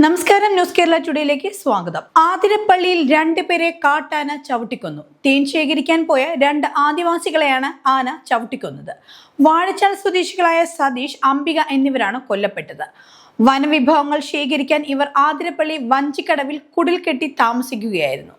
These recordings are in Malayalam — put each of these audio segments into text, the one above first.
നമസ്കാരം, ന്യൂസ് കേരള ടുഡേയിലേക്ക് സ്വാഗതം. ആതിരപ്പള്ളിയിൽ രണ്ടുപേരെ കാട്ടാന ചവിട്ടിക്കൊന്നു. തേൻ ശേഖരിക്കാൻ പോയ രണ്ട് ആദിവാസികളെയാണ് ആന ചവിട്ടിക്കൊന്നത്. വാഴച്ചാൽ സ്വദേശികളായ സതീഷ്, അംബിക എന്നിവരാണ് കൊല്ലപ്പെട്ടത്. വനവിഭവങ്ങൾ ശേഖരിക്കാൻ ഇവർ ആതിരപ്പള്ളി വഞ്ചിക്കടവിൽ കുടിൽ കെട്ടി താമസിക്കുകയായിരുന്നു.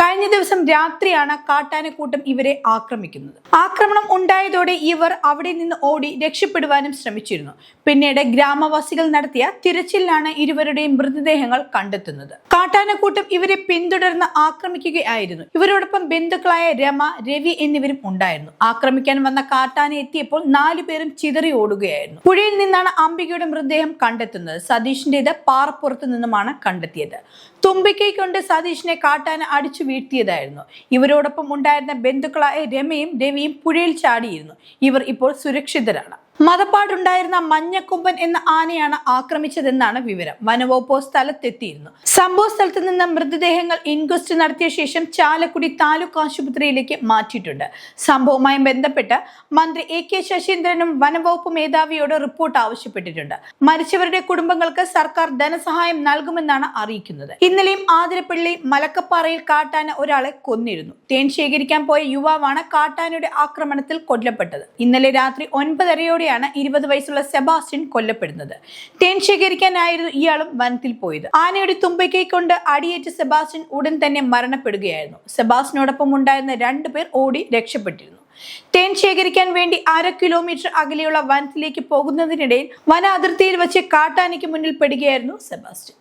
കഴിഞ്ഞ ദിവസം രാത്രിയാണ് കാട്ടാനക്കൂട്ടം ഇവരെ ആക്രമിക്കുന്നത്. ആക്രമണം ഉണ്ടായതോടെ ഇവർ അവിടെ നിന്ന് ഓടി രക്ഷപ്പെടുവാനും ശ്രമിച്ചിരുന്നു. പിന്നീട് ഗ്രാമവാസികൾ നടത്തിയ തിരച്ചിലാണ് ഇരുവരുടെയും മൃതദേഹങ്ങൾ കണ്ടെത്തുന്നത്. കാട്ടാനക്കൂട്ടം ഇവരെ പിന്തുടർന്ന് ആക്രമിക്കുകയായിരുന്നു. ഇവരോടൊപ്പം ബന്ധുക്കളായ രമ, രവി എന്നിവരും ഉണ്ടായിരുന്നു. ആക്രമിക്കാൻ വന്ന കാട്ടാന എത്തിയപ്പോൾ 4 പേരും ചിതറി ഓടുകയായിരുന്നു. പുഴയിൽ നിന്നാണ് അംബികയുടെ മൃതദേഹം കണ്ടെത്തുന്നത്. സതീഷിന്റേത് പാറപ്പുറത്ത് നിന്നുമാണ് കണ്ടെത്തിയത്. തുമ്പിക്കൈ കൊണ്ട് സതീഷിനെ കാട്ടാന അടിച്ചു വീഴ്ത്തിയതായിരുന്നു. ഇവരോടൊപ്പം ഉണ്ടായിരുന്ന ബന്ധുക്കളായ രമയും രവിയും പുഴയിൽ ചാടിയിരുന്നു. ഇവർ ഇപ്പോൾ സുരക്ഷിതരാണ്. മതപ്പാടുണ്ടായിരുന്ന മഞ്ഞക്കൊമ്പൻ എന്ന ആനയാണ് ആക്രമിച്ചതെന്നാണ് വിവരം. വനവകുപ്പ് സ്ഥലത്തെത്തിയിരുന്നു. സംഭവ സ്ഥലത്ത് നിന്ന് മൃതദേഹങ്ങൾ ഇൻക്വസ്റ്റ് നടത്തിയ ശേഷം ചാലക്കുടി താലൂക്ക് ആശുപത്രിയിലേക്ക് മാറ്റിയിട്ടുണ്ട്. സംഭവവുമായി ബന്ധപ്പെട്ട് മന്ത്രി AK ശശീന്ദ്രനും വനവകുപ്പ് മേധാവിയോട് റിപ്പോർട്ട് ആവശ്യപ്പെട്ടിട്ടുണ്ട്. മരിച്ചവരുടെ കുടുംബങ്ങൾക്ക് സർക്കാർ ധനസഹായം നൽകുമെന്നാണ് അറിയിക്കുന്നത്. ഇന്നലെയും ആതിരപ്പള്ളി മലക്കപ്പാറയിൽ കാട്ടാന ഒരാളെ കൊന്നിരുന്നു. തേൻ ശേഖരിക്കാൻ പോയ യുവാവാണ് കാട്ടാനയുടെ ആക്രമണത്തിൽ കൊല്ലപ്പെട്ടത്. ഇന്നലെ രാത്രി 9:30 20 വയസ്സുള്ള സെബാസ്റ്റ്യൻ കൊല്ലപ്പെടുന്നത്. തേൻ ശേഖരിക്കാനായിരുന്നു ഇയാളും വനത്തിൽ പോയത്. ആനയുടെ തുമ്പിക്കൈ കൊണ്ട് അടിയേറ്റ് സെബാസ്റ്റ്യൻ ഉടൻ തന്നെ മരണപ്പെടുകയായിരുന്നു. സെബാസ്റ്റ്യനോടൊപ്പം ഉണ്ടായിരുന്ന 2 പേർ ഓടി രക്ഷപ്പെട്ടിരുന്നു. തേൻ ശേഖരിക്കാൻ വേണ്ടി 1/2 കിലോമീറ്റർ അകലെയുള്ള വനത്തിലേക്ക് പോകുന്നതിനിടയിൽ വന അതിർത്തിയിൽ വെച്ച് കാട്ടാനയ്ക്ക് മുന്നിൽ പെടുകയായിരുന്നു സെബാസ്റ്റ്യൻ.